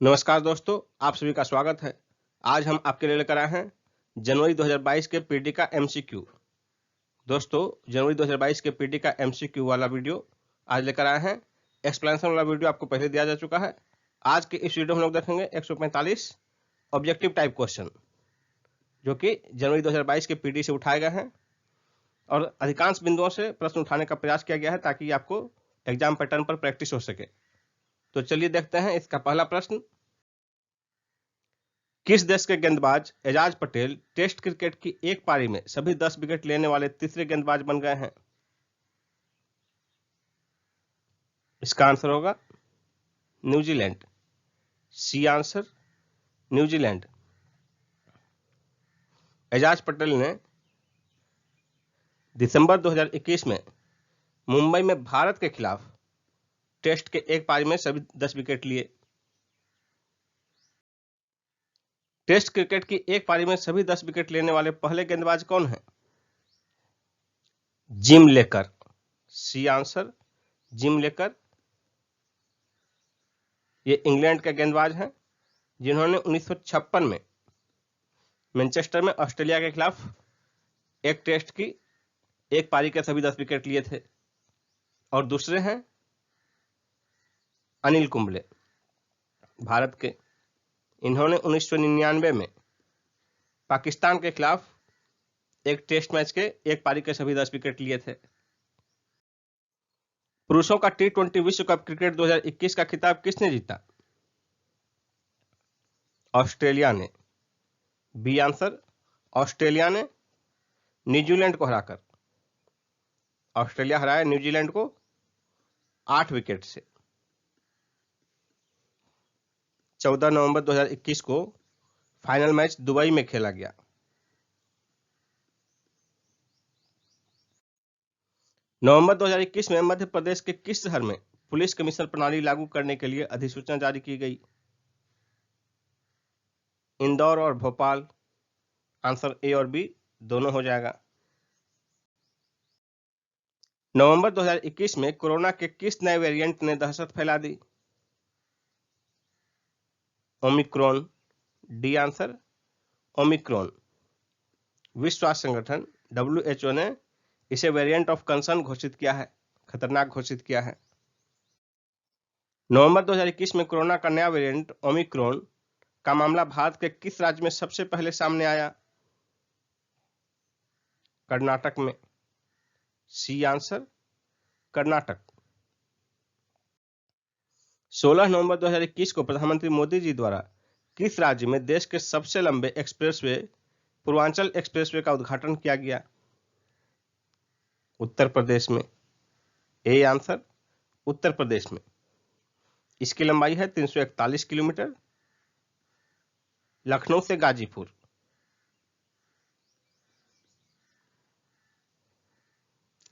नमस्कार दोस्तों, आप सभी का स्वागत है। आज हम आपके लिए लेकर आए हैं जनवरी 2022 के पीटी का एमसीक्यू। दोस्तों, जनवरी 2022 के पीटी का एमसीक्यू वाला वीडियो आज लेकर आए हैं। एक्सप्लेनेशन वाला वीडियो आपको पहले दिया जा चुका है। आज के इस वीडियो में हम लोग देखेंगे 145 ऑब्जेक्टिव टाइप क्वेश्चन, जो कि जनवरी 2022 के पीटी से उठाए गए हैं और अधिकांश बिंदुओं से प्रश्न उठाने का प्रयास किया गया है ताकि आपको एग्जाम पैटर्न पर प्रैक्टिस हो सके। तो चलिए देखते हैं इसका पहला प्रश्न। किस देश के गेंदबाज एजाज पटेल टेस्ट क्रिकेट की एक पारी में सभी 10 विकेट लेने वाले तीसरे गेंदबाज बन गए हैं? इसका आंसर होगा New Zealand. C answer New Zealand. Ajaz Patel ने दिसंबर 2021 में मुंबई में भारत के खिलाफ टेस्ट के एक पारी में सभी 10 विकेट लिए। टेस्ट क्रिकेट की एक पारी में सभी 10 विकेट लेने वाले पहले गेंदबाज कौन हैं? जिम लेकर। सी आंसर जिम लेकर। ये इंग्लैंड के गेंदबाज हैं जिन्होंने 1956 में मैनचेस्टर में ऑस्ट्रेलिया के खिलाफ एक टेस्ट की एक पारी के सभी 10 विकेट लिए थे। और दूसरे हैं अनिल कुंबले, भारत के। इन्होंने 1999 में पाकिस्तान के खिलाफ एक टेस्ट मैच के एक पारी के सभी 10 विकेट लिए थे। पुरुषों का T20 विश्व कप क्रिकेट 2021 का खिताब किसने जीता? ऑस्ट्रेलिया ने। बी आंसर ऑस्ट्रेलिया ने न्यूजीलैंड को हराकर। ऑस्ट्रेलिया हराया न्यूजीलैंड को 8 विकेट से। 14 नवंबर 2021 को फाइनल मैच दुबई में खेला गया। नवंबर 2021 में मध्य प्रदेश के किस शहर में पुलिस कमिश्नर प्रणाली लागू करने के लिए अधिसूचना जारी की गई? इंदौर और भोपाल। आंसर ए और बी दोनों हो जाएगा। नवंबर 2021 में कोरोना के किस नए वेरिएंट ने दहशत फैला दी? ओमिक्रॉन। D answer Omicron. विश्व स्वास्थ्य संगठन WHO ने इसे वेरिएंट ऑफ कंसर्न घोषित किया है, खतरनाक घोषित किया है। नवंबर 2021 में कोरोना का नया वेरिएंट ओमिक्रॉन का मामला भारत के किस राज्य में सबसे पहले सामने आया? कर्नाटक में। C answer Karnataka. 16 नवंबर 2021 को प्रधानमंत्री मोदी जी द्वारा किस राज्य में देश के सबसे लंबे एक्सप्रेसवे पूर्वांचल एक्सप्रेसवे का उद्घाटन किया गया? उत्तर प्रदेश में। ए आंसर उत्तर प्रदेश में। इसकी लंबाई है 341 किलोमीटर। लखनऊ से गाजीपुर।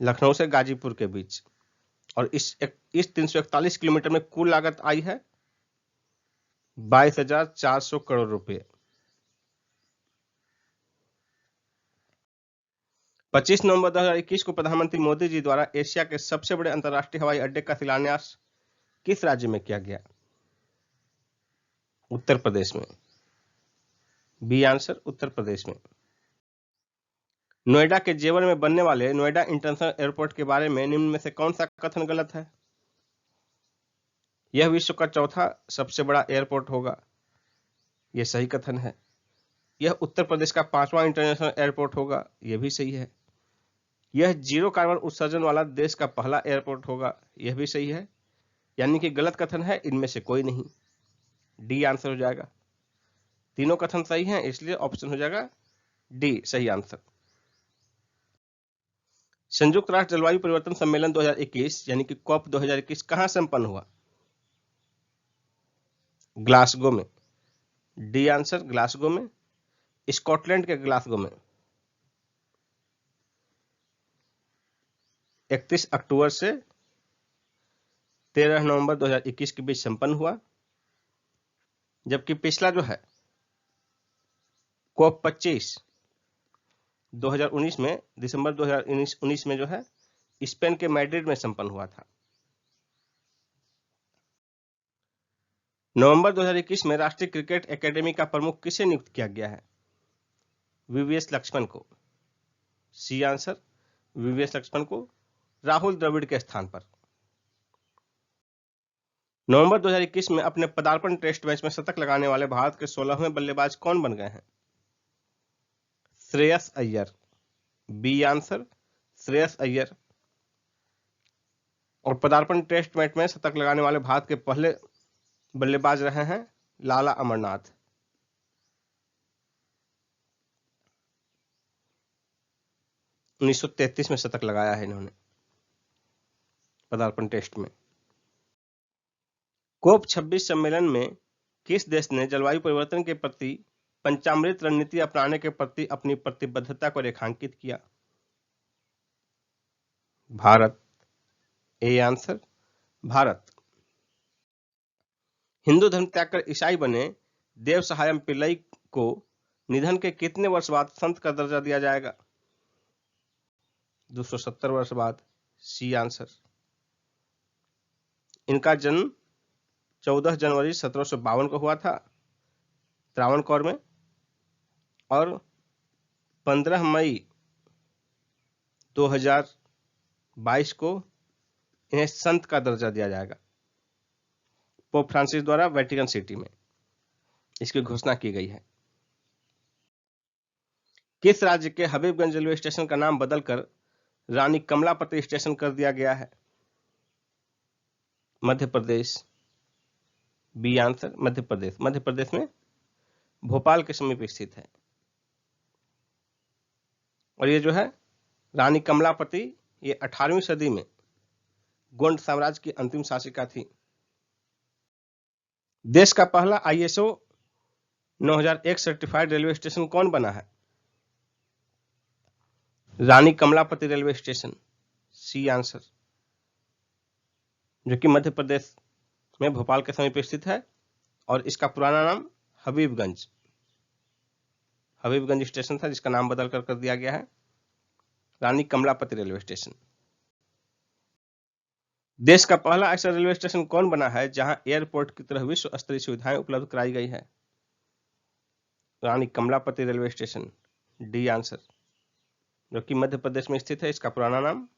लखनऊ से गाजीपुर के बीच। और इस 341 किलोमीटर में कुल लागत आई है 22,400 करोड़ रुपए। 25 नवंबर 2021 को प्रधानमंत्री मोदी जी द्वारा एशिया के सबसे बड़े अंतर्राष्ट्रीय हवाई अड्डे का शिलान्यास किस राज्य में किया गया? उत्तर प्रदेश में। बी आंसर उत्तर प्रदेश में। नोएडा के जेवर में बनने वाले नोएडा इंटरनेशनल एयरपोर्ट के बारे में निम्न में से कौन सा कथन गलत है? यह विश्व का चौथा सबसे बड़ा एयरपोर्ट होगा। यह सही कथन है। यह उत्तर प्रदेश का 5वां इंटरनेशनल एयरपोर्ट होगा। यह भी सही है। यह जीरो कार्बन उत्सर्जन वाला देश का पहला एयरपोर्ट होगा। यह भी सही है। यानी कि गलत कथन है इनमें से कोई नहीं। डी आंसर हो जाएगा। तीनों कथन सही हैं, इसलिए ऑप्शन हो जाएगा डी सही आंसर। संयुक्त राष्ट्र जलवायु परिवर्तन सम्मेलन 2021 यानी कि कॉप 2021 कहां संपन्न हुआ? ग्लासगो में। डी आंसर ग्लासगो में। स्कॉटलैंड के ग्लासगो में। 31 अक्टूबर से 13 नवंबर 2021 के बीच संपन्न हुआ। जबकि पिछला जो है कॉप 25 2019 में दिसंबर 2019 में जो है स्पेन के मैड्रिड में संपन्न हुआ था। नवंबर 2021 में राष्ट्रीय क्रिकेट एकेडमी का प्रमुख किसे नियुक्त किया गया है? वीवीएस लक्ष्मण को। सी आंसर, वीवीएस लक्ष्मण को राहुल द्रविड़ के स्थान पर। नवंबर 2021 में अपने पदार्पण टेस्ट मैच में शतक लगाने वाले भारत के 16वें बल्लेबाज कौन बन गए हैं? श्रेयस अय्यर। B answer, Shreyas Iyer. और पदार्पण टेस्ट मैच में शतक लगाने वाले भारत के पहले बल्लेबाज रहे हैं लाला अमरनाथ। उन्नीस सौ 33 में शतक लगाया है इन्होंने पदार्पण टेस्ट में। कोप 26 सम्मेलन में किस देश ने जलवायु परिवर्तन के प्रति पंचामृत रणनीति अपनाने के प्रति अपनी प्रतिबद्धता को रेखांकित किया? भारत। A answer, Bharat. हिंदू धर्म त्याग कर ईसाई बने देव सहायम पिल्लई को निधन के कितने वर्ष बाद संत का दर्जा दिया जाएगा? 270 वर्ष बाद। C answer. इनका जन्म 14 जनवरी 1752 को हुआ था त्रावणकोर में, और 15 मई 2022 को इन्हें संत का दर्जा दिया जाएगा। पोप फ्रांसिस द्वारा वेटिकन सिटी में इसकी घोषणा की गई है। किस राज्य के हबीबगंज रेलवे स्टेशन का नाम बदलकर रानी कमलापति स्टेशन कर दिया गया है? मध्य प्रदेश। B answer, Madhya Pradesh. मध्य प्रदेश में भोपाल के समीप स्थित है। और ये जो है रानी कमलापति, ये 18वीं सदी में गोंड साम्राज्य की अंतिम शासिका थी। देश का पहला ISO 9001 सर्टिफाइड रेलवे स्टेशन कौन बना है? Rani Kamlapati railway station. C answer, जो कि मध्य प्रदेश में भोपाल के समीप स्थित है, और इसका पुराना नाम हबीबगंज स्टेशन था, जिसका नाम बदल कर दिया गया है रानी कमलापति रेलवे स्टेशन। देश का पहला ऐसा रेलवे स्टेशन कौन बना है जहां एयरपोर्ट की तरह विश्व स्तरीय सुविधाएं उपलब्ध कराई गई है? Rani Kamlapati railway station. D answer, जो कि मध्य प्रदेश में स्थित है। इसका पुराना नाम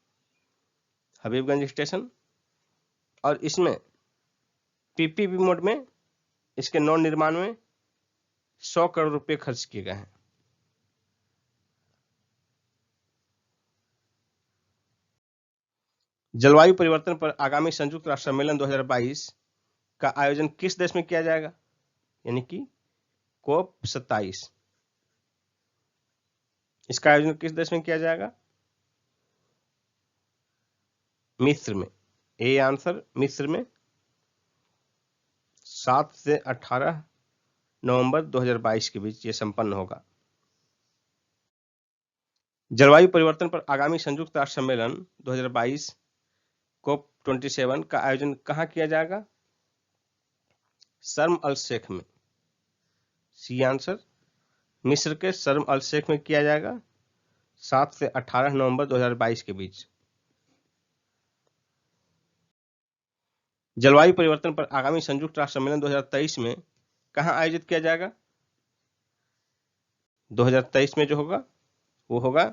हबीबगंज स्टेशन, और इसमें PPP मोड में इसके नव निर्माण में 100 करोड़ रुपए खर्च किए गए हैं। जलवायु परिवर्तन पर आगामी संयुक्त राष्ट्र सम्मेलन 2022 का आयोजन किस देश में किया जाएगा? यानी कि कोप 27। इसका आयोजन किस देश में किया जाएगा? मिस्र में। ए आंसर, मिस्र में 7 से 18 नवंबर 2022 के बीच ये संपन्न होगा। जलवायु परिवर्तन पर आगामी संयुक्त राष्ट्र सम्मेलन 2022 कोप 27 का आयोजन कहां किया जाएगा? शर्म अल शेख में। सी आंसर, मिस्र के शर्म अल शेख में किया जाएगा 7 से 18 नवंबर 2022 के बीच। जलवायु परिवर्तन पर आगामी संयुक्त राष्ट्र सम्मेलन 2023 में कहां आयोजित किया जाएगा? 2023 में जो होगा वो होगा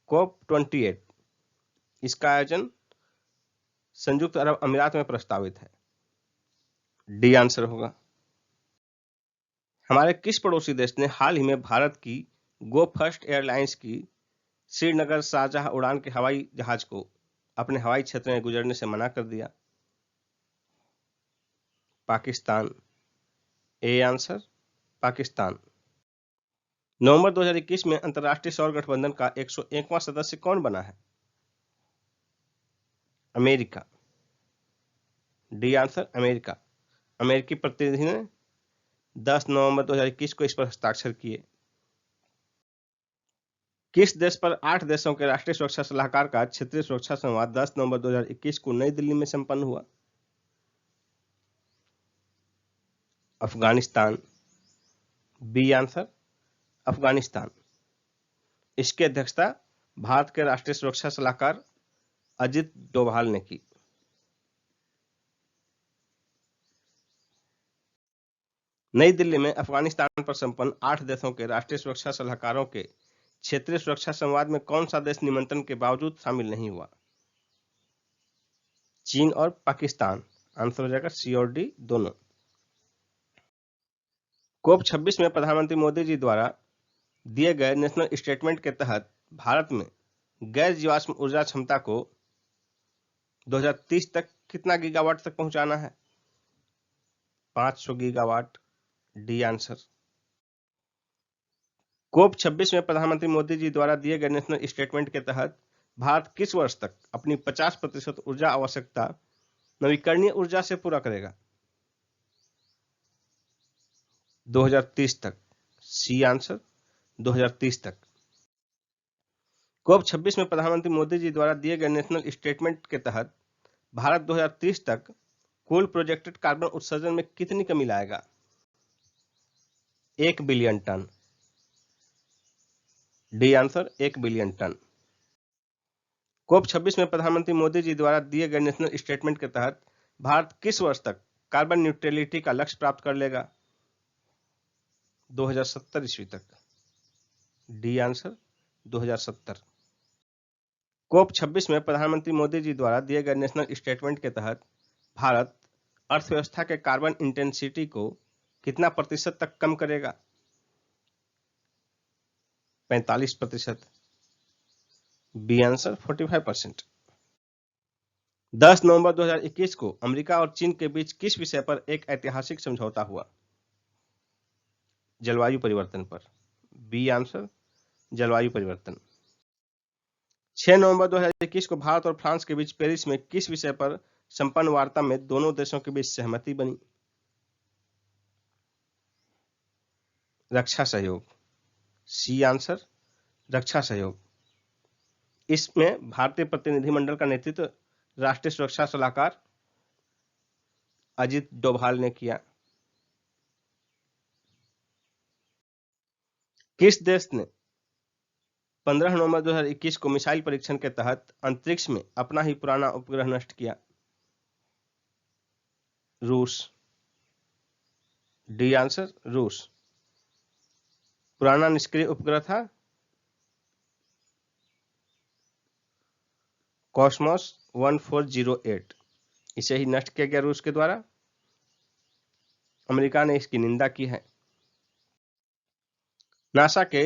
कोप 28। इसका आयोजन संयुक्त अरब अमीरात में प्रस्तावित है। डी आंसर होगा। हमारे किस पड़ोसी देश ने हाल ही में भारत की गो फर्स्ट एयरलाइंस की श्रीनगर शारजाह उड़ान के हवाई जहाज को अपने हवाई क्षेत्र में गुजरने से मना कर दिया? Pakistan. A answer, Pakistan. November 2021 में अंतर्राष्ट्रीय सौर गठबंधन का 101वां सदस्य कौन बना है? अमेरिका। D answer, America. अमेरिकी प्रतिनिधि ने 10 नवंबर 2021 को इस पर हस्ताक्षर किए। किस देश पर 8 देशों के राष्ट्रीय सुरक्षा सलाहकार का क्षेत्रीय सुरक्षा संवाद 10 नवंबर 2021 को नई दिल्ली में संपन्न हुआ? अफगानिस्तान। B answer, Afghanistan. इसकी अध्यक्षता भारत के राष्ट्रीय सुरक्षा सलाहकार अजित डोभाल ने की। नई दिल्ली में अफगानिस्तान पर संपन्न 8 देशों के राष्ट्रीय सुरक्षा सलाहकारों के क्षेत्रीय सुरक्षा संवाद में कौन सा देश निमंत्रण के बावजूद शामिल नहीं हुआ? चीन और पाकिस्तान। आंसर हो जाएगा सी और डी दोनों। कोप 26 में प्रधानमंत्री मोदी जी द्वारा दिए गए नेशनल स्टेटमेंट के तहत भारत में गैर जीवाश्म ऊर्जा क्षमता को 2030 तक कितना गीगावाट तक पहुंचाना है? 500 गीगावाट। D answer. कोप 26 में प्रधानमंत्री मोदी जी द्वारा दिए गए नेशनल स्टेटमेंट के तहत भारत किस वर्ष तक अपनी 50% ऊर्जा आवश्यकता नवीकरणीय ऊर्जा से पूरा करेगा? 2030 तक। सी आंसर 2030 तक। कोप 26 में प्रधानमंत्री मोदी जी द्वारा दिए गए नेशनल स्टेटमेंट के तहत भारत 2030 तक कुल प्रोजेक्टेड कार्बन उत्सर्जन में कितनी कमी लाएगा? 1 billion ton. D answer 1 billion ton. COP 26 में प्रधानमंत्री मोदी जी द्वारा दिए गए नेशनल स्टेटमेंट के तहत भारत किस वर्ष तक कार्बन न्यूट्रलिटी का लक्ष्य प्राप्त कर लेगा? 2070 ईस्वी तक। D answer 2070। कोप 26 में प्रधानमंत्री मोदी जी द्वारा दिए गए नेशनल स्टेटमेंट के तहत भारत अर्थव्यवस्था के कार्बन इंटेंसिटी को कितना प्रतिशत तक कम करेगा? 45%। B answer 45%। 10 नवंबर 2021 को अमेरिका और चीन के बीच किस विषय पर एक ऐतिहासिक समझौता हुआ? जलवायु परिवर्तन पर। बी आंसर जलवायु परिवर्तन। 6 नवंबर 2021 को भारत और फ्रांस के बीच पेरिस में किस विषय पर संपन्न वार्ता में दोनों देशों के बीच सहमति बनी? रक्षा सहयोग। सी आंसर रक्षा सहयोग। इसमें भारतीय प्रतिनिधिमंडल का नेतृत्व राष्ट्रीय सुरक्षा सलाहकार अजित डोभाल ने किया। किस देश ने 15 नवंबर 2021 को मिसाइल परीक्षण के तहत अंतरिक्ष में अपना ही पुराना उपग्रह नष्ट किया? रूस। डी आंसर रूस। पुराना निष्क्रिय उपग्रह था कॉस्मोस 1408। इसे ही नष्ट किया गया रूस के द्वारा। अमेरिका ने इसकी निंदा की है। नासा के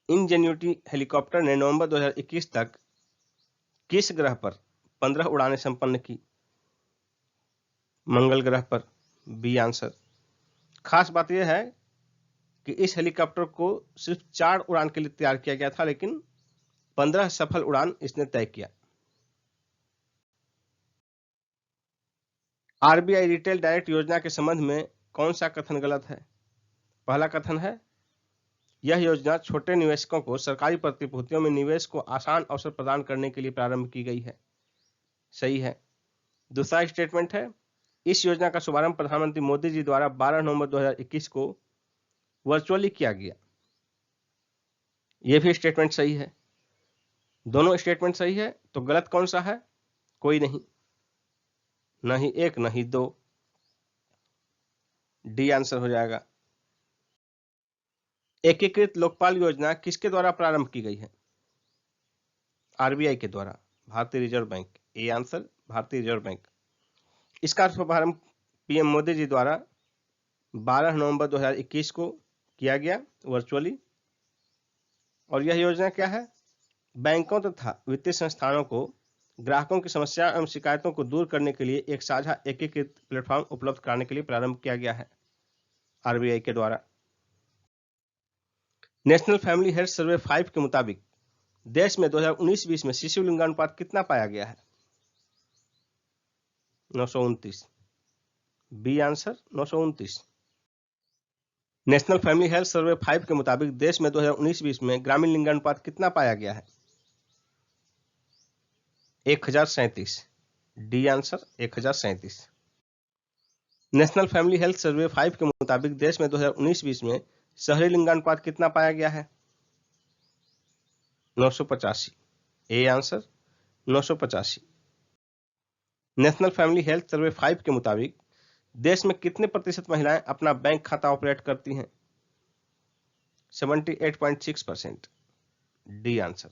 इंजेन्यूटी हेलीकॉप्टर ने नवंबर 2021 तक किस ग्रह पर 15 उड़ानें संपन्न की? मंगल ग्रह पर। B answer. खास बात यह है कि इस हेलीकॉप्टर को सिर्फ 4 उड़ान के लिए तैयार किया गया था, लेकिन 15 सफल उड़ान इसने तय किया। आरबीआई रिटेल डायरेक्ट योजना के संबंध में कौन सा कथन गलत है? पहला कथन है यह योजना छोटे निवेशकों को सरकारी प्रतिभूतियों में निवेश को आसान अवसर प्रदान करने के लिए प्रारंभ की गई है। सही है। दूसरा स्टेटमेंट है इस योजना का शुभारंभ प्रधानमंत्री मोदी जी द्वारा 12 नवंबर 2021 को वर्चुअली किया गया। यह भी स्टेटमेंट सही है। दोनों स्टेटमेंट सही है, तो गलत कौन सा है? कोई नहीं, नहीं एक नहीं दो। डी आंसर हो जाएगा। एकीकृत लोकपाल योजना किसके द्वारा प्रारंभ की गई है? आरबीआई के द्वारा, भारतीय रिजर्व बैंक। ए आंसर भारतीय रिजर्व बैंक। इसका शुभारंभ पीएम मोदी जी द्वारा 12 नवंबर 2021 को किया गया वर्चुअली। और यह योजना क्या है? बैंकों तथा वित्तीय संस्थानों को ग्राहकों की समस्या एवं शिकायतों को दूर करने के लिए एक साझा एकीकृत प्लेटफॉर्म उपलब्ध कराने के लिए प्रारंभ किया गया है आरबीआई के द्वारा। नेशनल फैमिली हेल्थ सर्वे 5 के मुताबिक देश में 2019-20 में शिशु लिंगानुपात कितना पाया गया है? 929। B answer 929। National family health survey 5 के मुताबिक देश में 2019-20 में ग्रामीण लिंगानुपात कितना पाया गया है? 1037। D answer 1037। National family health survey 5 के मुताबिक देश में 2019-20 में शहरी लिंगानुपात कितना पाया गया है? 985। A answer 985। National family health survey 5 के मुताबिक देश में कितने प्रतिशत महिलाएं अपना बैंक खाता ऑपरेट करती हैं? 78.6%। D answer.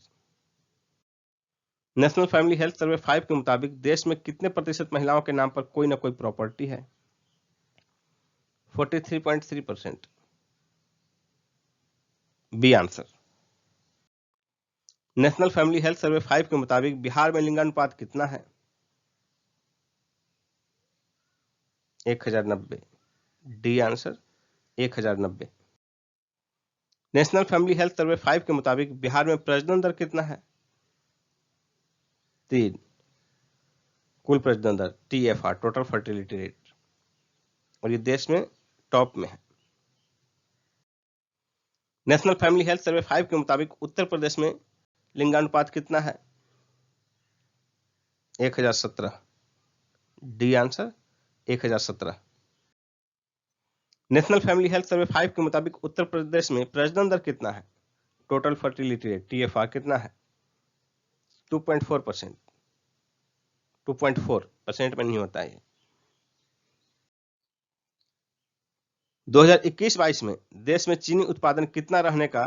National family health survey 5 के मुताबिक देश में कितने प्रतिशत महिलाओं के नाम पर कोई ना कोई प्रॉपर्टी है? 43.3%। B answer. National family health survey 5 के मुताबिक बिहार में लिंगानुपात कितना है? 1090। D answer 1090। National family health survey 5 के मुताबिक बिहार में प्रजनन दर कितना है? 3। कुल प्रजनन दर TFR, टोटल फर्टिलिटी रेट, और ये देश में टॉप में है। नेशनल फैमिली हेल्थ सर्वे 5 के मुताबिक उत्तर प्रदेश में लिंगानुपात कितना है? 1017। D answer 1017। National family health survey 5 के मुताबिक उत्तर प्रदेश में प्रजनन दर कितना है? टोटल फर्टिलिटी रेट TFR कितना है? 2.4%। 2.4% में नहीं होता है। 2021-22 में देश में चीनी उत्पादन कितना रहने का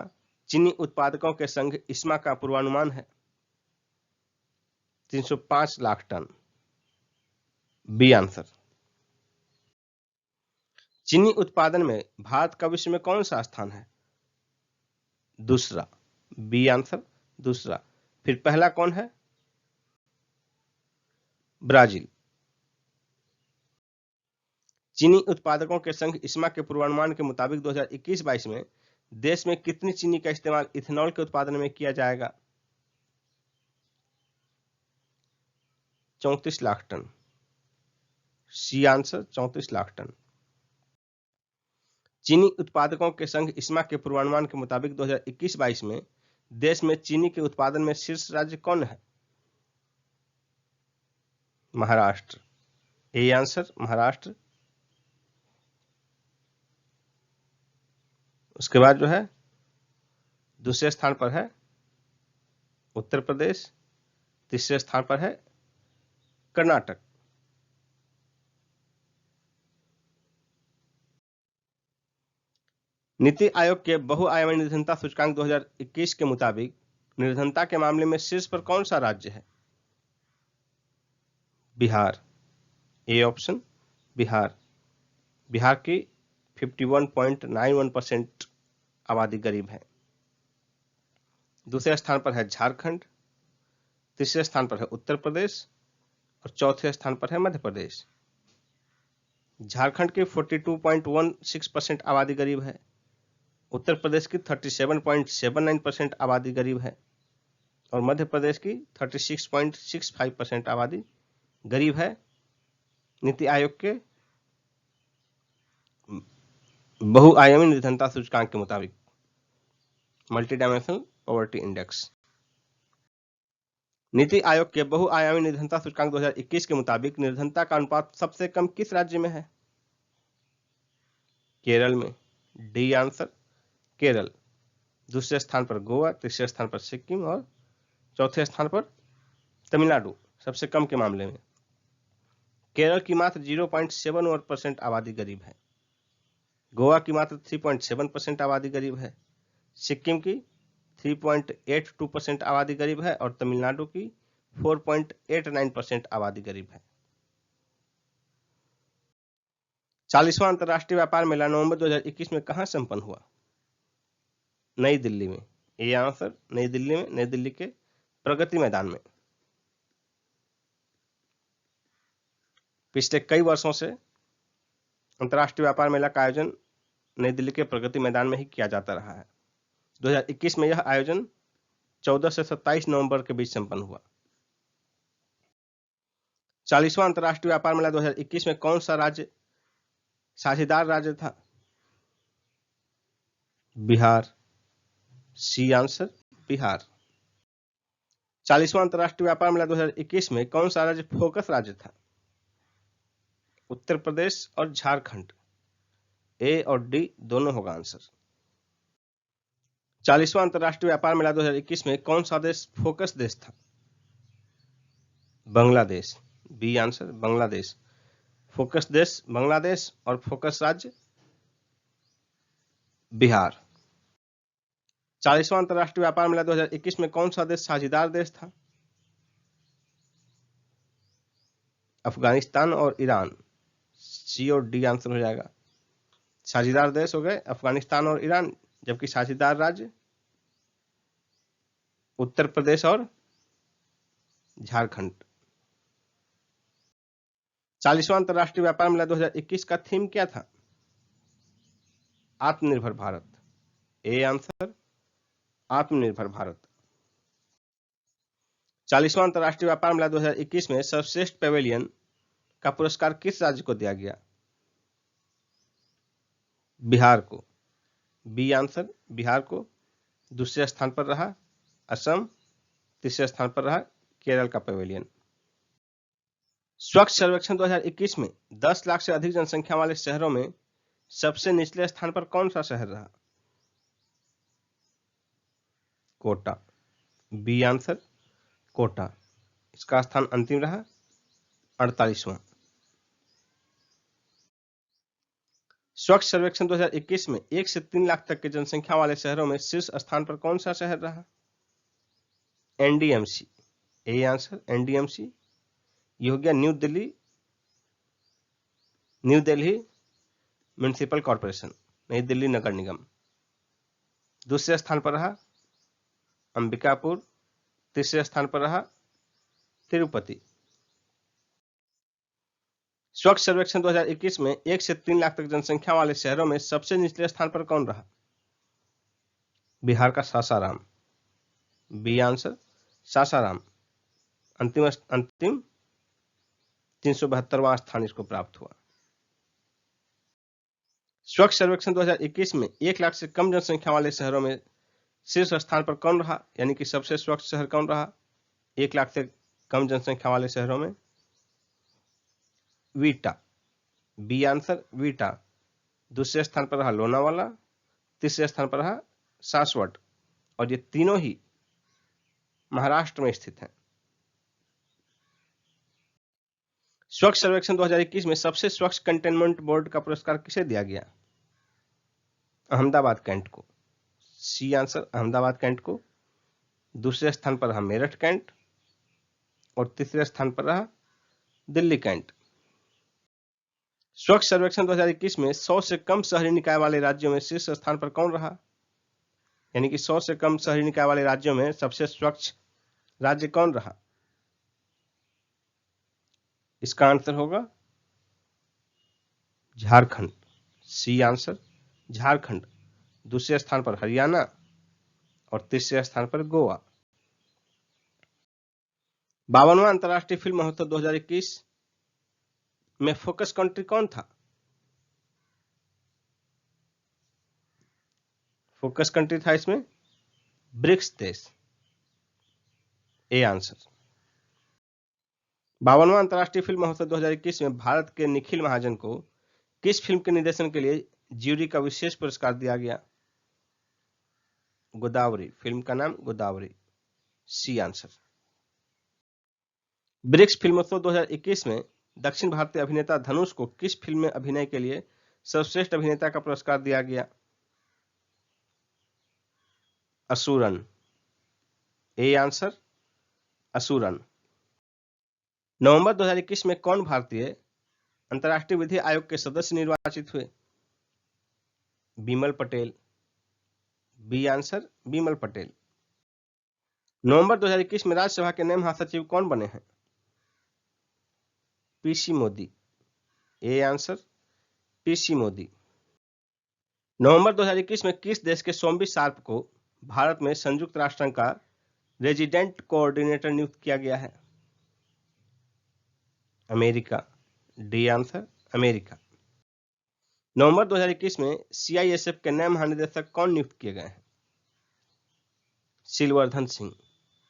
चीनी उत्पादकों के संघ इस्मा का पूर्वानुमान है? 305 लाख टन। B answer. चीनी उत्पादन में भारत का विश्व में कौन सा स्थान है? दूसरा। बी आंसर दूसरा। फिर पहला कौन है? ब्राजील। चीनी उत्पादकों के संघ इस्मा के पूर्वानुमान के मुताबिक 2021-22 में देश में कितनी चीनी का इस्तेमाल इथेनॉल के उत्पादन में किया जाएगा? 34 lakh ton. C answer 34 lakh ton. चीनी उत्पादकों के संघ इस्मा के पूर्वानुमान के मुताबिक 2021-22 में देश में चीनी के उत्पादन में शीर्ष राज्य कौन है? महाराष्ट्र। A answer Maharashtra. उसके बाद जो है दूसरे स्थान पर है उत्तर प्रदेश, तीसरे स्थान पर है कर्नाटक। नीति आयोग के बहुआयामी निर्धनता सूचकांक 2021 के मुताबिक निर्धनता के मामले में शीर्ष पर कौन सा राज्य है? बिहार। A option Bihar. बिहार की 51.91% आबादी गरीब है। दूसरे स्थान पर है झारखंड, तीसरे स्थान पर है उत्तर प्रदेश और चौथे स्थान पर है मध्य प्रदेश। झारखंड की 42.16% आबादी गरीब है, उत्तर प्रदेश की 37.79% आबादी गरीब है और मध्य प्रदेश की 36.65% आबादी गरीब है। नीति आयोग के बहुआयामी निर्धनता सूचकांक के मुताबिक multi dimensional poverty index. NITI Aayog के बहुआयामी निर्धनता सूचकांक 2021 के मुताबिक निर्धनता का अनुपात सबसे कम किस राज्य में है? केरल में। D answer Kerala. दूसरे स्थान पर गोवा, तीसरे स्थान पर सिक्किम और चौथे स्थान पर तमिलनाडु सबसे कम के मामले में। केरल की मात्र 0.71% आबादी गरीब है, गोवा की मात्र 3.7% आबादी गरीब है, सिक्किम की 3.82% आबादी गरीब है और तमिलनाडु की 4.89% आबादी गरीब है। 40वां अंतर्राष्ट्रीय व्यापार मेला नवंबर 2021 में कहां संपन्न हुआ? नई दिल्ली में। ए आंसर नई दिल्ली में, नई दिल्ली के प्रगति मैदान में। पिछले कई वर्षों से अंतर्राष्ट्रीय व्यापार मेला का आयोजन नई दिल्ली के प्रगति मैदान में ही किया जाता रहा है। 2021 में यह आयोजन 14 से 27 नवंबर के बीच संपन्न हुआ। 40वां अंतर्राष्ट्रीय व्यापार मेला 2021 में कौन सा राज्य साझेदार राज्य था? बिहार। C answer Bihar. 40वां अंतर्राष्ट्रीय व्यापार मेला 2021 में कौन सा राज्य फोकस राज्य था? उत्तर प्रदेश और झारखंड। ए और डी दोनों होगा आंसर। 40वां अंतर्राष्ट्रीय व्यापार मेला 2021 में कौन सा देश फोकस देश था? Bangladesh. B answer Bangladesh. Focus देश बांग्लादेश और फोकस राज्य बिहार। 40वां अंतर्राष्ट्रीय व्यापार मेला 2021 में कौन सा देश साझेदार देश था? अफगानिस्तान और ईरान। सी और डी आंसर हो जाएगा। साझेदार देश हो गए अफगानिस्तान और ईरान, जबकि साझेदार राज्य उत्तर प्रदेश और झारखंड। 40वां अंतर्राष्ट्रीय व्यापार मेला 2021 का थीम क्या था? आत्मनिर्भर भारत। ए आंसर आत्मनिर्भर भारत। 40वां अंतर्राष्ट्रीय व्यापार मेला 2021 में सर्वश्रेष्ठ पेवेलियन का पुरस्कार किस राज्य को दिया गया? बिहार को। बी आंसर बिहार को। दूसरे स्थान पर रहा असम, तीसरे स्थान पर रहा केरल का पेवेलियन। स्वच्छ सर्वेक्षण 2021 में 10 लाख से अधिक जनसंख्या वाले शहरों में सबसे निचले स्थान पर कौन सा शहर रहा? कोटा। B answer Kota. इसका स्थान अंतिम रहा 48वां। स्वच्छ सर्वेक्षण 2021 में 1 से 3 लाख तक की जनसंख्या वाले शहरों में शीर्ष स्थान पर कौन सा शहर रहा? एनडीएमसी। A answer NDMC. ये हो गया न्यू दिल्ली म्युनिसिपल कॉर्पोरेशन, नई दिल्ली नगर निगम। दूसरे स्थान पर रहा अंबिकापुर, तीसरे स्थान पर रहा तिरुपति। स्वच्छ सर्वेक्षण 2021 में 1 से 3 लाख तक जनसंख्या वाले शहरों में सबसे निचले स्थान पर कौन रहा? बिहार का सासाराम। B answer Sasaram. अंतिम 372वां स्थान इसको प्राप्त हुआ। स्वच्छ सर्वेक्षण 2021 में 1 लाख से कम जनसंख्या वाले शहरों में शीर्ष स्थान पर कौन रहा, यानी कि सबसे स्वच्छ शहर कौन रहा 1 लाख से कम जनसंख्या वाले शहरों में? वीटा। B answer Vita. दूसरे स्थान पर रहा लोनावाला, तीसरे स्थान पर रहा सासवट, और ये तीनों ही महाराष्ट्र में स्थित हैं। स्वच्छ सर्वेक्षण 2021 में सबसे स्वच्छ कंटेनमेंट बोर्ड का पुरस्कार किसे दिया गया? अहमदाबाद कैंट को। सी आंसर अहमदाबाद कैंट को। दूसरे स्थान पर रहा मेरठ कैंट और तीसरे स्थान पर रहा दिल्ली कैंट। स्वच्छ सर्वेक्षण 2021 में 100 से कम शहरी निकाय वाले राज्यों में शीर्ष स्थान पर कौन रहा, यानी कि 100 से कम शहरी निकाय वाले राज्यों में सबसे स्वच्छ राज्य कौन रहा? इसका आंसर होगा झारखंड। C answer Jharkhand. दूसरे स्थान पर हरियाणा और तीसरे स्थान पर गोवा। 52वां अंतर्राष्ट्रीय फिल्म महोत्सव 2021 में फोकस कंट्री कौन था? फोकस कंट्री था इसमें ब्रिक्स देश। A answer. 52वां अंतर्राष्ट्रीय फिल्म महोत्सव 2021 में भारत के निखिल महाजन को किस फिल्म के निर्देशन के लिए ज्यूरी का विशेष पुरस्कार दिया गया? गोदावरी। फिल्म का नाम गोदावरी। C answer. ब्रिक्स फिल्मोत्सव 2021 में दक्षिण भारतीय अभिनेता धनुष को किस फिल्म में अभिनय के लिए सर्वश्रेष्ठ अभिनेता का पुरस्कार दिया गया? Asuran. A answer Asuran. November 2021 में कौन भारतीय अंतर्राष्ट्रीय विधि आयोग के सदस्य निर्वाचित हुए? Bimal Patel. B answer Bimal Patel. November 2021 में राज्यसभा के नए महासचिव कौन बने हैं? PC Modi. A answer PC Modi. November 2021 में किस देश के सोमवी शार्प को भारत में संयुक्त राष्ट्र संघ का रेजिडेंट कोऑर्डिनेटर नियुक्त किया गया है? America. D answer America. November 2021 में सीआईएसएफ के नए महानिदेशक कौन नियुक्त किए गए हैं? Silvardhan Singh.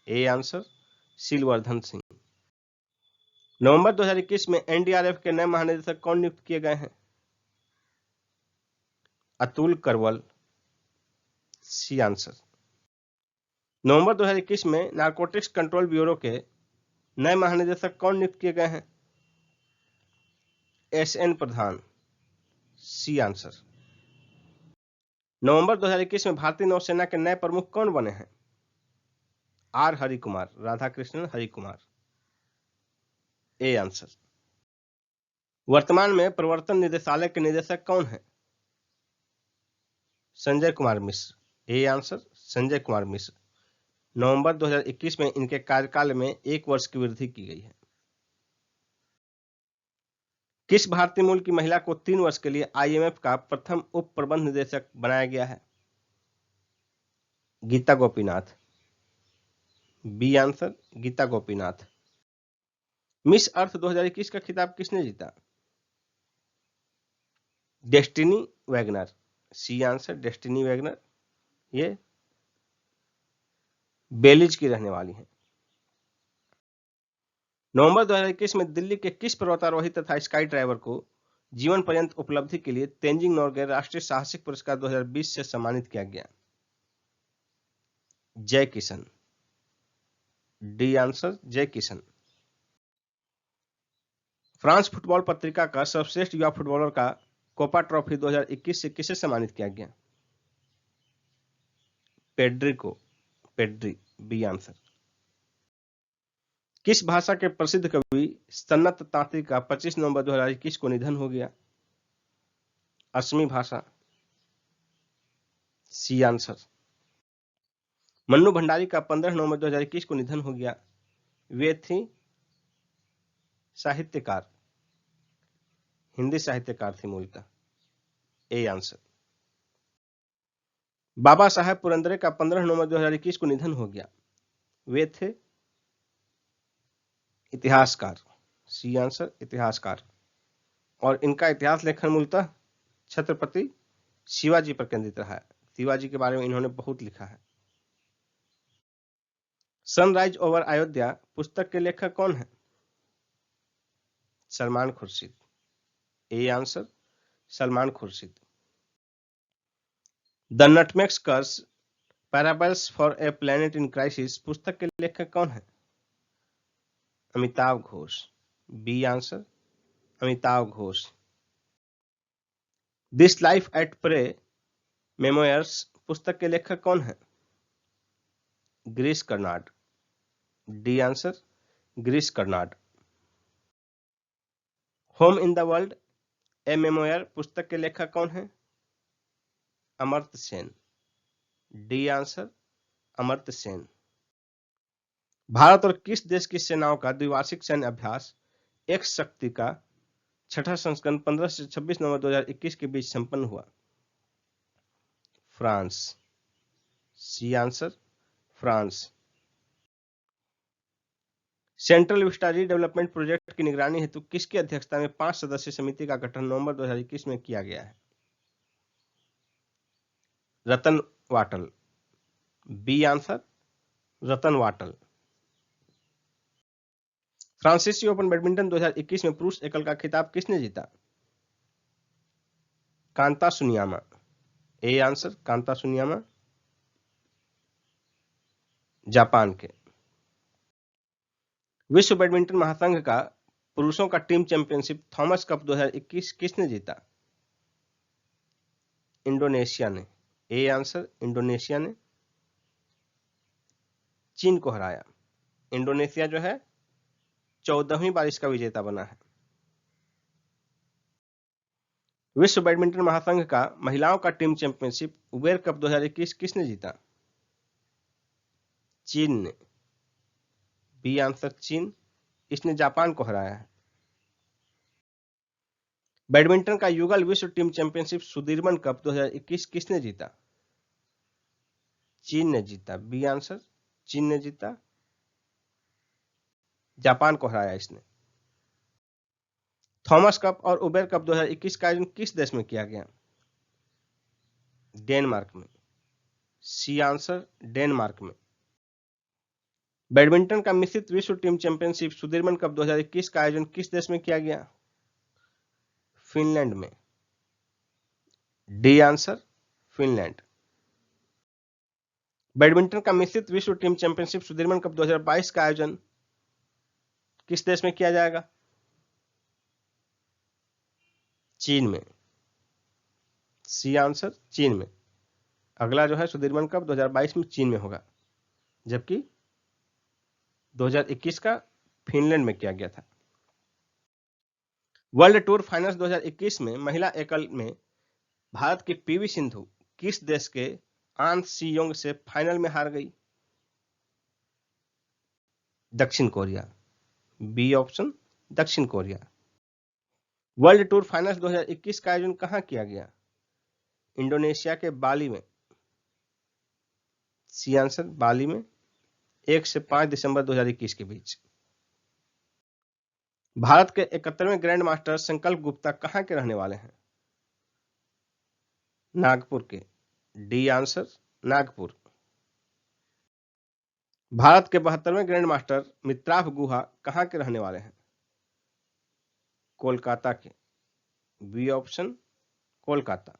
A answer Silvardhan Singh. November 2021 में एनडीआरएफ के नए महानिदेशक कौन नियुक्त किए गए हैं? अतुल करवल। C answer. नवंबर 2021 में नारकोटिक्स कंट्रोल ब्यूरो के नए महानिदेशक कौन नियुक्त किए गए हैं? एस.एन. प्रधान, सी आंसर। नवंबर 2021 में भारतीय नौसेना के नए प्रमुख कौन बने हैं? R Harikumar, Radhakrishnan Harikumar, A answer. वर्तमान में प्रवर्तन निदेशालय के निदेशक कौन है? Sanjay Kumar Mishra, A answer, Sanjay Kumar Mishra. नवंबर 2021 में इनके कार्यकाल में 1 वर्ष की वृद्धि की गई है। किस भारतीय मूल की महिला को 3 वर्ष के लिए IMF का प्रथम उप प्रबंध निदेशक बनाया गया है? Gita Gopinath, B answer, Gita Gopinath. Miss Earth 2021 का खिताब किसने जीता? Destiny Wagner, C answer, Destiny Wagner. ये बेलिज की रहने वाली है। नवंबर 2021 में दिल्ली के किस पर्वतारोही तथा स्काई ड्राइवर को जीवन पर्यंत उपलब्धि के लिए तेंजिंग नोर्गे राष्ट्रीय साहसिक पुरस्कार 2020 से सम्मानित किया गया? जय किशन, डी आंसर, जय किशन। फ्रांस फुटबॉल पत्रिका का सर्वश्रेष्ठ युवा फुटबॉलर का कोपा ट्रॉफी 2021 से किसे सम्मानित किया गया? पेड्री को, पेड्री, बी आंसर। किस भाषा के प्रसिद्ध कवि सन्नत तांत्री का 25 नवंबर 2021 को निधन हो गया? असमी भाषा, सी आंसर। मन्नू भंडारी का 15 नवंबर 2021 को निधन हो गया। वे थी साहित्यकार, हिंदी साहित्यकार थी मूलतः, ए आंसर। बाबा साहेब पुरंदरे का 15 नवंबर 2021 को निधन हो गया। वे थे इतिहासकार, सी आंसर, इतिहासकार। और इनका इतिहास लेखन मूलतः छत्रपति शिवाजी पर केंद्रित रहा है। शिवाजी के बारे में इन्होंने बहुत लिखा है। सनराइज ओवर अयोध्या पुस्तक के लेखक कौन है? Salman Khurshid, A answer, Salman Khurshid. The nutmeg's curse parables for a planet in crisis पुस्तक के लेखक कौन है? Amitav Ghosh, B answer, Amitav Ghosh. This life at play memoirs पुस्तक के लेखक कौन है? Girish Karnad, D answer, Girish Karnad. Home in the world a memoir पुस्तक के लेखक कौन है? Amartya Sen, D answer, Amartya Sen. भारत और किस देश की सेनाओं का द्विवार्षिक सैन्य अभ्यास एक्स शक्ति का 6ठा संस्करण 15 से 26 नवंबर 2021 के बीच संपन्न हुआ? France, C answer, France. Central Vista redevelopment project की निगरानी हेतु किसकी अध्यक्षता में 5 सदस्यीय समिति का गठन नवंबर 2021 में किया गया है? रतन वाटल, बी आंसर, रतन वाटल। फ्रांसीसी ओपन बैडमिंटन 2021 में पुरुष एकल का खिताब किसने जीता? Kanta Tsuneyama, A answer, Kanta Tsuneyama, Japan के। विश्व बैडमिंटन महासंघ का पुरुषों का टीम चैंपियनशिप थॉमस कप 2021 किसने जीता? इंडोनेशिया ने, ए आंसर, इंडोनेशिया ने। चीन को हराया। इंडोनेशिया जो है 14वीं बार इसका विजेता बना है। विश्व बैडमिंटन महासंघ का महिलाओं का टीम चैंपियनशिप उबेर कप 2021 किसने जीता? चीन ने, बी आंसर, चीन। इसने जापान को हराया है। बैडमिंटन का युगल विश्व टीम चैंपियनशिप सुदीर्मन कप 2021 किसने जीता? चीन ने जीता, बी आंसर, चीन ने जीता। जापान को हराया इसने। थॉमस कप और उबेर कप 2021 का आयोजन किस देश में किया गया? डेनमार्क में, सी आंसर, डेनमार्क में। बैडमिंटन का मिश्रित विश्व टीम चैंपियनशिप सुदीर्मन कप 2021 का आयोजन किस देश में किया गया? फिनलैंड में, डी आंसर, फिनलैंड। बैडमिंटन का मिश्रित विश्व टीम चैंपियनशिप सुदीर्मन कप 2022 का आयोजन किस देश में किया जाएगा? चीन में। सी आंसर, चीन में। अगला जो है सुदीर्घन कप 2022 में चीन में होगा, जबकि 2021 का फिनलैंड में किया गया था। वर्ल्ड टूर फाइनल्स 2021 में महिला एकल में भारत की पीवी सिंधु किस देश के आन सी योंग से फाइनल में हार गई? दक्षिण कोरिया। बी ऑप्शन, दक्षिण कोरिया। वर्ल्ड टूर फाइनल्स 2021 का आयोजन कहां किया गया? इंडोनेशिया के बाली में। सी आंसर, बाली में, 1 से 5 दिसंबर 2021 के बीच। भारत के 71वें ग्रैंड मास्टर संकल्प गुप्ता कहां के रहने वाले हैं? नागपुर के। D answer, Nagpur. भारत के 72वें ग्रैंड मास्टर मित्राभ गुहा कहां के रहने वाले हैं? कोलकाता के। B option, Kolkata.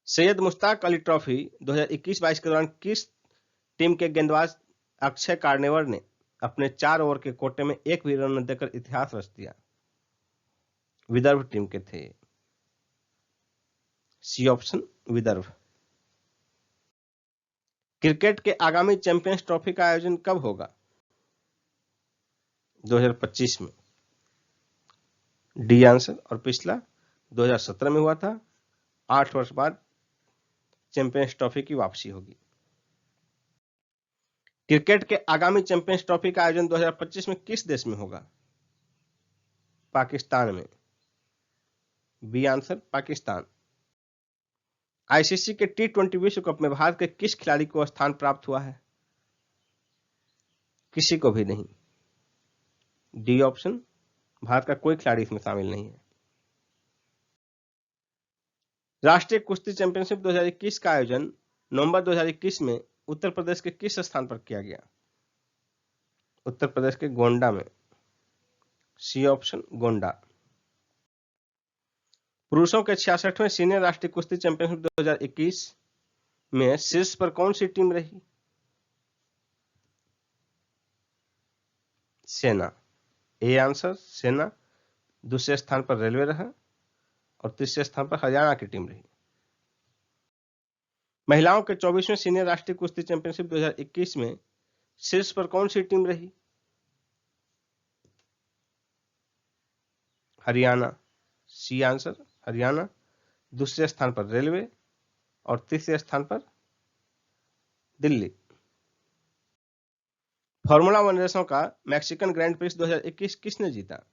Syed Mushtaq Ali trophy 2021-22 के दौरान किस टीम के गेंदबाज अक्षय कार्नेवर ने अपने 4 ओवर के कोटे में एक भी रन न देकर इतिहास रच दिया? विदर्भ टीम के थे। C option, Vidarbha. क्रिकेट के आगामी चैंपियंस ट्रॉफी का आयोजन कब होगा? 2025 में। D answer. और पिछला 2017 में हुआ था। 8 वर्ष बाद चैंपियंस ट्रॉफी की वापसी होगी। क्रिकेट के आगामी चैंपियंस ट्रॉफी का आयोजन 2025 में किस देश में होगा? पाकिस्तान में। B answer, Pakistan. आईसीसी के T20 विश्व कप में भारत के किस खिलाड़ी को स्थान प्राप्त हुआ है? किसी को भी नहीं। डी ऑप्शन, भारत का कोई खिलाड़ी इसमें शामिल नहीं है। राष्ट्रीय कुश्ती चैंपियनशिप 2021 का आयोजन नवंबर 2021 में उत्तर प्रदेश के किस स्थान पर किया गया? उत्तर प्रदेश के गोंडा में। C option, Gonda. पुरुषों के 66वें सीनियर राष्ट्रीय कुश्ती चैंपियनशिप 2021 में शीर्ष पर कौन सी टीम रही? सेना। ए आंसर, सेना। दूसरे स्थान पर रेलवे रहा और तीसरे स्थान पर हरियाणा की टीम रही। महिलाओं के 24वें सीनियर राष्ट्रीय कुश्ती चैंपियनशिप 2021 में शीर्ष पर कौन सी टीम रही? हरियाणा। C answer, Haryana. दूसरे स्थान पर रेलवे और तीसरे स्थान पर दिल्ली। फार्मूला 1 रेसों का मैक्सिकन ग्रैंड प्रिक्स 2021 किसने जीता?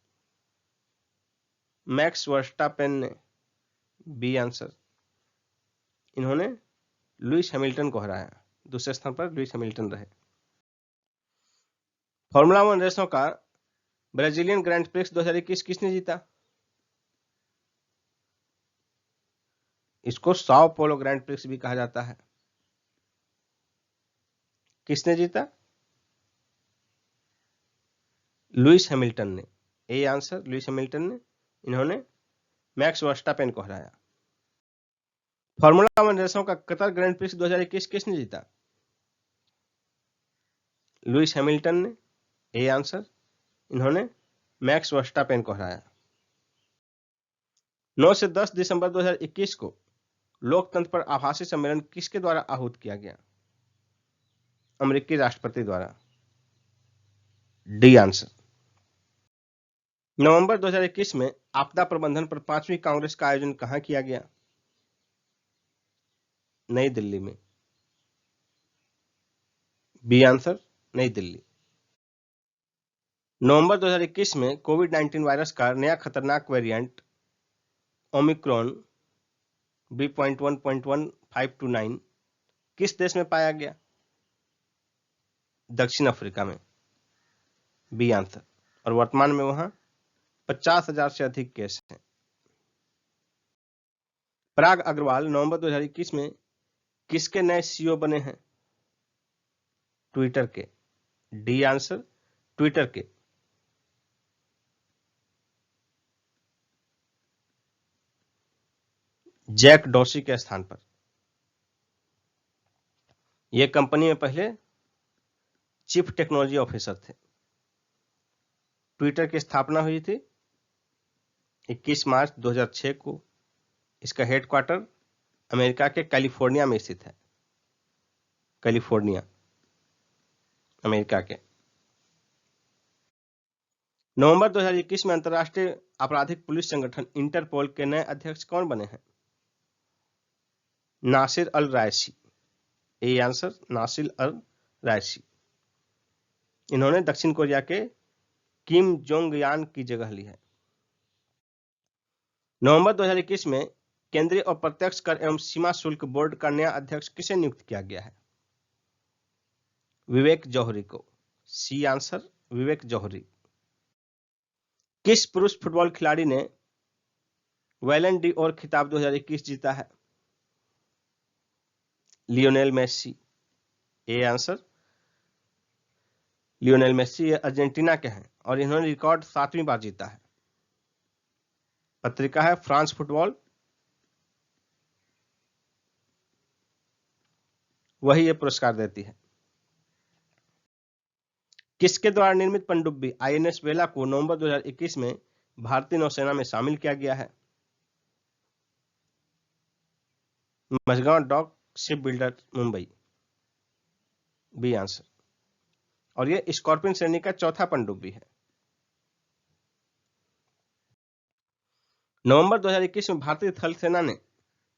मैक्स वर्स्टापेन ने। B answer. इन्होंने लुइस हैमिल्टन को हराया। दूसरे स्थान पर लुइस हैमिल्टन रहे। फार्मूला 1 रेसों का ब्राजीलियन ग्रैंड प्रिक्स 2021 किसने जीता? इसको साओ पोलो ग्रैंड प्रिक्स भी कहा जाता है। किसने जीता? लुइस हैमिल्टन ने। ए आंसर, लुइस हैमिल्टन ने। इन्होंने मैक्स वर्स्टापेन को हराया। फार्मूला 1 रेसों का कतर ग्रैंड प्रिक्स 2021 किसने जीता? लुइस हैमिल्टन ने। A answer. इन्होंने मैक्स वर्स्टापेन को हराया। 9 से 10 दिसंबर 2021 को लोकतंत्र पर आभासी सम्मेलन किसके द्वारा आहूत किया गया? अमेरिकी राष्ट्रपति द्वारा। D answer. नवंबर 2021 में आपदा प्रबंधन पर 5वीं कांग्रेस का आयोजन कहां किया गया? नई दिल्ली में। बी आंसर, नई दिल्ली। नवंबर 2021 में कोविड-19 वायरस का नया खतरनाक वेरिएंट ओमिक्रॉन B.1.1529 किस देश में पाया गया? दक्षिण अफ्रीका में। B answer. और वर्तमान में वहां 50,000 से अधिक केस हैं। पराग अग्रवाल नवंबर 2021 में किसके नए सीईओ बने हैं? ट्विटर के। डी आंसर, ट्विटर के। जैक डॉर्सी के स्थान पर। यह कंपनी में पहले चीफ टेक्नोलॉजी ऑफिसर थे। ट्विटर की स्थापना हुई थी 21 मार्च 2006 को। इसका हेडक्वार्टर अमेरिका के कैलिफोर्निया में स्थित है, कैलिफोर्निया अमेरिका के। नवंबर 2021 में अंतर्राष्ट्रीय आपराधिक पुलिस संगठन इंटरपोल के नए अध्यक्ष कौन बने हैं? नासिर अल रायसी। ए आंसर नासिर अल रायसी। इन्होंने दक्षिण कोरिया के किम जोंग यान की जगह ली है। नवंबर 2021 में केंद्रीय अप्रत्यक्ष कर एवं सीमा शुल्क बोर्ड का नया अध्यक्ष किसे नियुक्त किया गया है? विवेक जौहरी को। सी आंसर विवेक जौहरी। किस पुरुष फुटबॉल खिलाड़ी ने बैलन डी'ओर खिताब 2021 जीता है? Lionel Messi. A answer Lionel Messi ये अर्जेंटीना के हैं और इन्होंने रिकॉर्ड 7वीं बार जीता है। पत्रिका है फ्रांस फुटबॉल, वही ये पुरस्कार देती है। किसके द्वारा निर्मित पनडुब्बी आईएनएस वेला को नवंबर 2021 में भारतीय नौसेना में शामिल किया गया है? Mazagon dock ship builder Mumbai, B answer. और ये स्कॉर्पियन श्रेणी का चौथा पनडुब्बी है। नवंबर 2021 में भारतीय थल सेना ने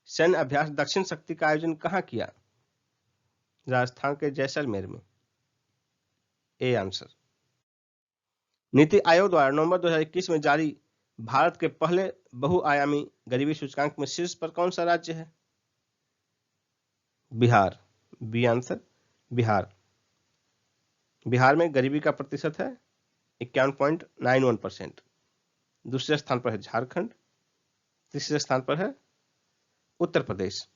सैन्य अभ्यास दक्षिण शक्ति का आयोजन कहां किया? राजस्थान के जैसलमेर में, ए आंसर। नीति आयोग द्वारा नवंबर 2021 में जारी भारत के पहले बहुआयामी गरीबी सूचकांक में शीर्ष पर कौन सा राज्य है? Bihar, B answer Bihar. बिहार में गरीबी का प्रतिशत है 51.91%। दूसरे स्थान पर है झारखंड, तीसरे स्थान पर है उत्तर प्रदेश।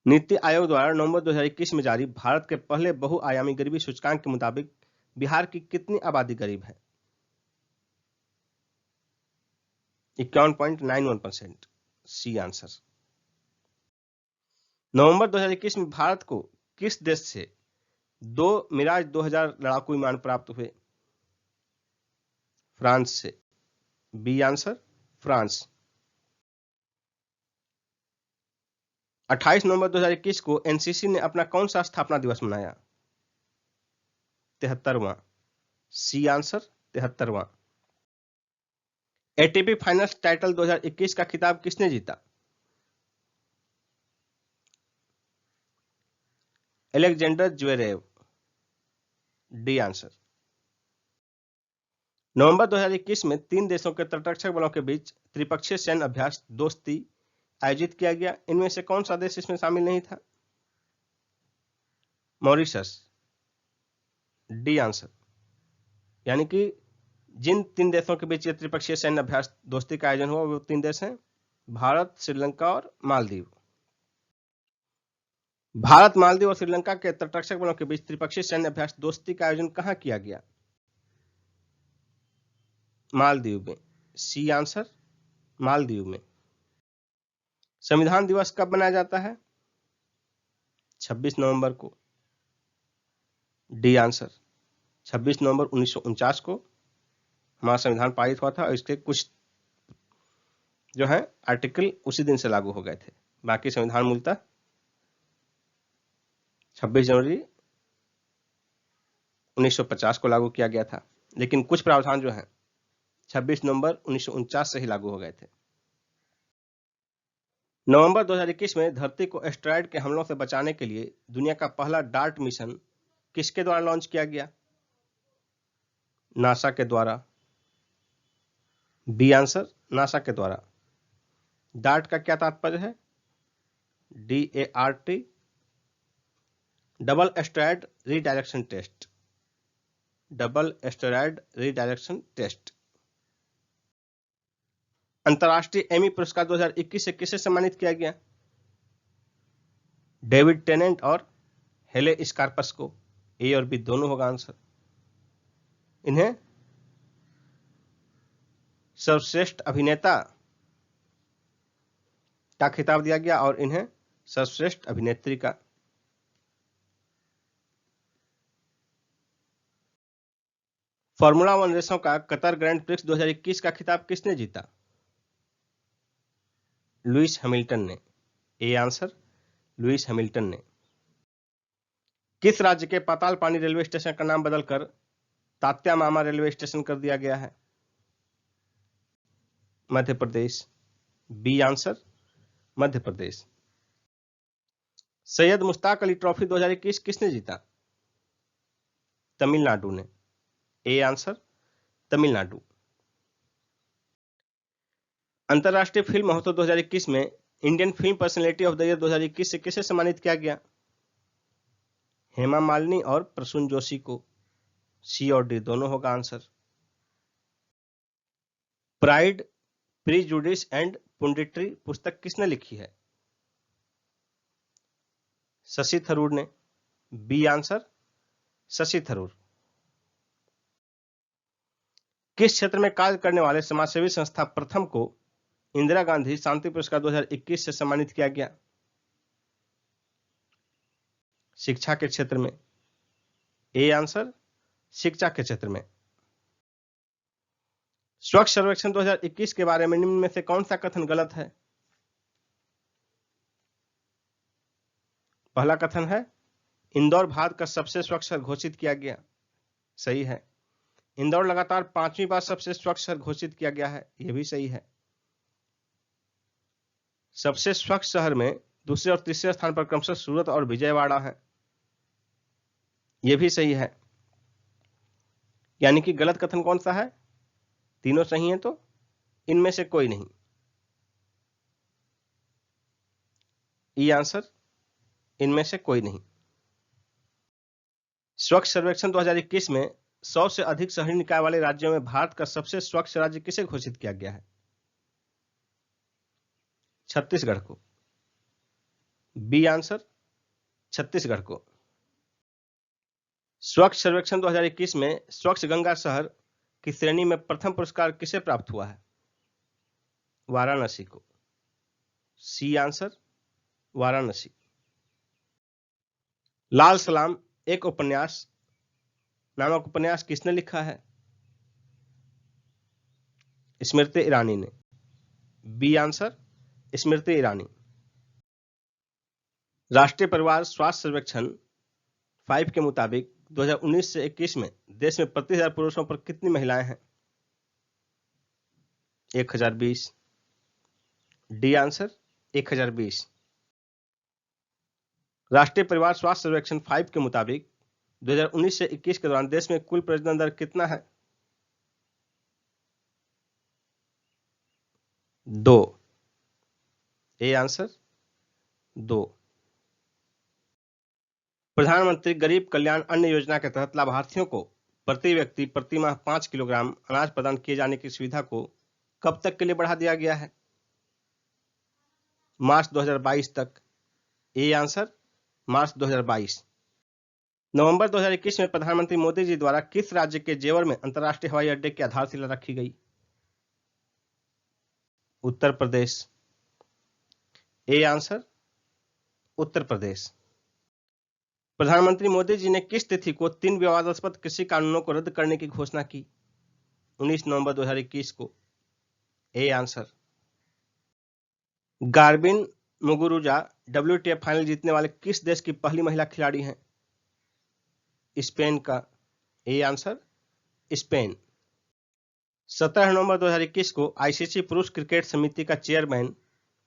नीति आयोग द्वारा नवंबर 2021 में जारी भारत के पहले बहुआयामी गरीबी सूचकांक के मुताबिक बिहार की कितनी आबादी गरीब है? 51.91%, सी आंसर। नवंबर 2021 में भारत को किस देश से 2 मिराज 2000 लड़ाकू विमान प्राप्त हुए? फ्रांस से, बी आंसर फ्रांस। 28 नवंबर 2021 को एनसीसी ने अपना कौन सा स्थापना दिवस मनाया? 73वां, सी आंसर 73वां। एटीपी फाइनल्स टाइटल 2021 का खिताब किसने जीता? Alexander Zverev, D answer. November 2021 में 3 देशों के तटरक्षक बलों के बीच त्रिपक्षीय सैन्य अभ्यास दोस्ती आयोजित किया गया। इनमें से कौन सा देश इसमें शामिल नहीं था? Mauritius, D answer. यानी कि जिन 3 देशों के बीच ये त्रिपक्षीय सैन्य अभ्यास दोस्ती का आयोजन हुआ वो 3 देश हैं, भारत, श्रीलंका और मालदीव। भारत, मालदीव और श्रीलंका के तटरक्षक बलों के बीच त्रिपक्षीय सैन्य अभ्यास दोस्ती का आयोजन कहां किया गया? मालदीव में, सी आंसर मालदीव में। संविधान दिवस कब मनाया जाता है? 26 नवंबर को, डी आंसर। 26 नवंबर 1949 को हमारा संविधान पारित हुआ था और इसके कुछ जो है आर्टिकल उसी दिन से लागू हो गए थे। बाकी संविधान मूलतः 26 जनवरी 1950 को लागू किया गया था, लेकिन कुछ प्रावधान जो है 26 नवंबर 1949 से ही लागू हो गए थे। नवंबर 2021 में धरती को एस्टेरॉयड के हमलों से बचाने के लिए दुनिया का पहला डार्ट मिशन किसके द्वारा लॉन्च किया गया? नासा के द्वारा, बी आंसर नासा के द्वारा। डार्ट का क्या तात्पर्य है? DART, double asteroid redirection test, double asteroid redirection test. अंतर्राष्ट्रीय एमी पुरस्कार 2021 से किसे सम्मानित किया गया? डेविड टेनेंट और हेले स्कार्पस को। ए और बी दोनों होगा आंसर। इन्हें सर्वश्रेष्ठ अभिनेता का खिताब दिया गया और इन्हें सर्वश्रेष्ठ अभिनेत्री का। फॉर्मूला 1 रेसों का कतर ग्रैंड प्रिक्स 2021 का खिताब किसने जीता? लुइस हैमिल्टन ने। ए आंसर लुइस हैमिल्टन ने। किस राज्य के पाताल पानी रेलवे स्टेशन का नाम बदलकर तात्या मामा रेलवे स्टेशन कर दिया गया है? Madhya Pradesh. B answer Madhya Pradesh. Syed Mushtaq Ali trophy 2021 किसने जीता? तमिलनाडु ने। A answer Tamil Nadu. अंतर्राष्ट्रीय फिल्म महोत्सव 2021 में Indian film personality of the year 2021 से किसे सम्मानित किया गया? हेमा मालिनी और प्रसून जोशी को। सी और डी दोनों होगा answer. Pride, prejudice and punditry पुस्तक किसने लिखी है? शशि थरूर ने। B answer Shashi Tharoor. किस क्षेत्र में कार्य करने वाले समाजसेवी संस्था प्रथम को इंदिरा गांधी शांति पुरस्कार 2021 से सम्मानित किया गया? शिक्षा के क्षेत्र में। ए आंसर शिक्षा के क्षेत्र में। स्वच्छ सर्वेक्षण 2021 के बारे में निम्न में से कौन सा कथन गलत है? पहला कथन है इंदौर भारत का सबसे स्वच्छ शहर घोषित किया गया। सही है। इंदौर लगातार 5वीं बार सबसे स्वच्छ शहर घोषित किया गया है। यह भी सही है। सबसे स्वच्छ शहर में दूसरे और तीसरे स्थान पर क्रमशः सूरत और विजयवाड़ा है। यह भी सही है। यानी कि गलत कथन कौन सा है? तीनों सही हैं तो इनमें से कोई नहीं। ई आंसर इनमें से कोई नहीं। स्वच्छ सर्वेक्षण 2021 में 100 से अधिक शहरी निकाय वाले राज्यों में भारत का सबसे स्वच्छ राज्य किसे घोषित किया गया है? छत्तीसगढ़ को। बी आंसर छत्तीसगढ़ को। स्वच्छ सर्वेक्षण 2021 में स्वच्छ गंगा शहर की श्रेणी में प्रथम पुरस्कार किसे प्राप्त हुआ है? वाराणसी को। C answer Varanasi. लाल सलाम एक उपन्यास नामक उपन्यास किसने लिखा है? स्मृति ईरानी ने। B answer Smriti Irani. राष्ट्रीय परिवार स्वास्थ्य सर्वेक्षण 5 के मुताबिक 2019 से 21 में देश में प्रति 1000 पुरुषों पर कितनी महिलाएं हैं? 1020। D answer 1020। राष्ट्रीय परिवार स्वास्थ्य सर्वेक्षण 5 के मुताबिक 2019 से 21 के दौरान देश में कुल प्रजनन दर कितना है? 2। A answer 2। प्रधानमंत्री गरीब कल्याण अन्न योजना के तहत लाभार्थियों को प्रति व्यक्ति प्रति माह 5 किलोग्राम अनाज प्रदान किए जाने की सुविधा को कब तक के लिए बढ़ा दिया गया है? मार्च 2022 तक। ए आंसर मार्च 2022। नवंबर 2021 में प्रधानमंत्री मोदी जी द्वारा किस राज्य के जेवर में अंतर्राष्ट्रीय हवाई अड्डे की आधारशिला रखी गई? उत्तर प्रदेश। A answer Uttar Pradesh. प्रधानमंत्री मोदी जी ने किस तिथि को 3 विवादास्पद कृषि कानूनों को रद्द करने की घोषणा की? 19 नवंबर 2021 को। A answer. Garbine Muguruza WTA final जीतने वाले किस देश की पहली महिला खिलाड़ी हैं? स्पेन का। A answer Spain. 17 नवंबर 2021 को ICC पुरुष क्रिकेट समिति का चेयरमैन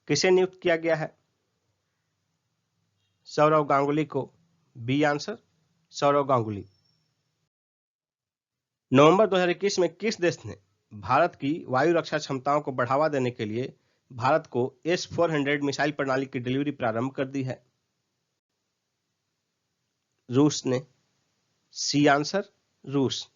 किसे नियुक्त किया गया है? सौरव गांगुली को। B answer Sourav Ganguly. November 2021 में किस देश ने भारत की वायु रक्षा क्षमताओं को बढ़ावा देने के लिए भारत को S-400 मिसाइल प्रणाली की डिलीवरी प्रारंभ कर दी है? रूस ने। सी आंसर रूस।